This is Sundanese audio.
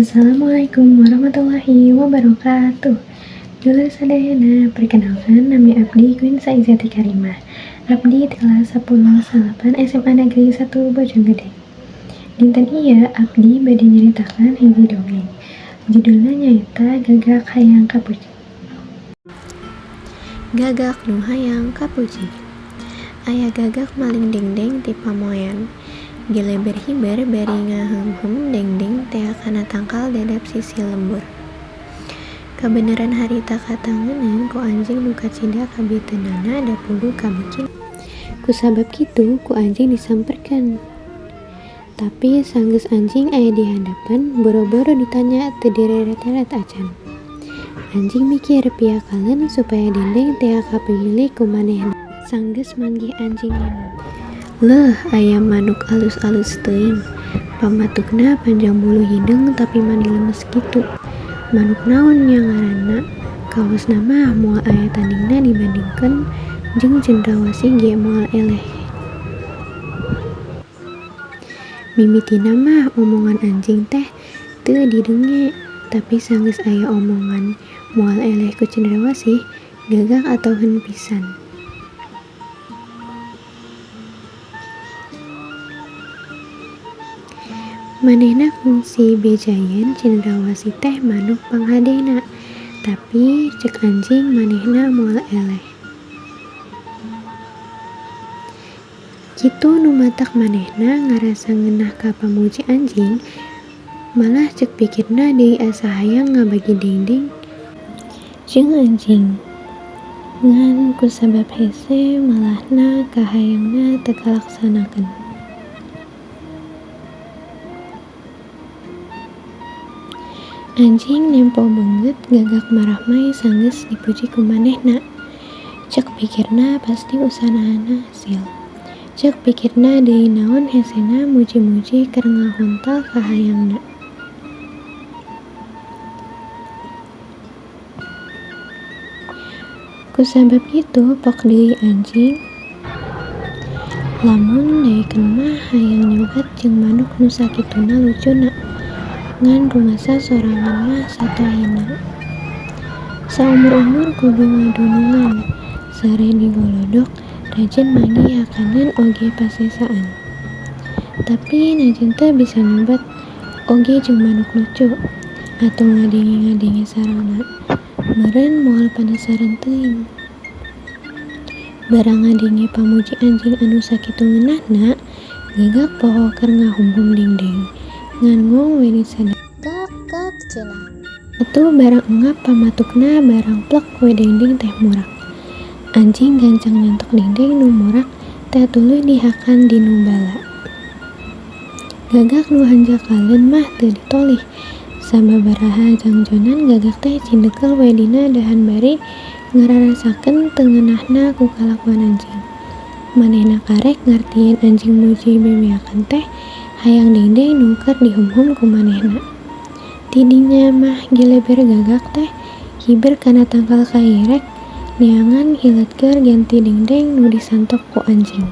Assalamualaikum warahmatullahi wabarakatuh. Dulur sadayana, perkenalkan nama Abdi Queen Saizati Karimah. Abdi kelas 10 SMA Negeri 1 Bojonggede. Dinten ieu abdi bade nyaritakeun hiji dongeng. Judulna nyaeta Gagak Hayang Kapuci. Gagak nu hayang kapuci. Aya gagak maling dengdeng ti pamoyan. Gileber hiber bari ngaheum-heum dengdeng tea kana tangkal dadap sisi lembur. Kabeneran harita katangeunaan ku anjing nu kacida kabeuteunana da puguh kabikin. Kusabab kitu ku anjing disamperkeun. Tapi sanggeus anjing aya di hadapan, boro-boro ditanya teu direret-eret acan. Anjing mikir piakaleun supaya dendeng tea kapilih ku manehna. Sanggeus manggih anjing ngomong, "Leuh aya manuk alus-alus teuing, pamatukna panjang bulu hidung tapi mani lemes kitu. Manuk naon nya ngaranna? Kawosna mah moal aya tandingna dibandingkeun jeung cendrawasih ge moal eleh." Mimitina mah omongan anjing teh teu didenge, tapi sanggeus aya omongan moal eleh ku cendrawasih, gagak atoheun pisan. Manehna kungsi bejayeun cendrawasih teh manuk panghadena, tapi cek anjing manehna moal eleh. Kitu nu matak manehna ngarasa ngeunah ka pamuji anjing, malah cek pikirna deui asa hayang ngabagi dengdeng jeung anjing. Ngan kusabab hese malahna kahayangna teu kalaksanakeun. Anjing nempo beungeut gagak marah mah sanggeus dipuji ku manehna. Cek pikirna pasti usahana hasil. Cek pikirna deui naon hesena muji-muji keur ngahontal ka hayangna. Kusabab kitu pok deui anjing, lamun daekeun mah hayang nyobat jeung manuk nu sakituna lucuna. Ngan rumasa sorangan mah satahina. Saumur-umur kudu ngadunungan, sare digolodok rajin manggihakaneun oge pasesaan. Tapi najan teu bisa nyobat oge jeung manuk lucu, atuh ngadenge-ngadenge sarana. Meureun moal panasaran teuing. Barang ngadenge pamuji anjing anu sakitu ngeunahna, gagak poho keur ngahum-hum dengdeng. Ngan ngong we disadap Gak cenah. atuh barang engap pamatukna barang plek we dengdeng teh murak. Anjing gancang nyantok dengdeng nu murak teh tuluy dihakan dinu bala. Gagak nu hanjakaleun mah teu ditolih. Sababaraha jangjonan gagak teh cindekel we dina dahan bari ngararasakeun teu ngeunahna ku kalakuan anjing. Manehna karek ngartieun anjing muji bebeakan teh hayang dengdeng nu keur dihum-hum ku manehna. Tidinya mah gileber gagak teh hiber kana tangkal kairek neangan hileut keur ganti dengdeng nu disantok ku anjing.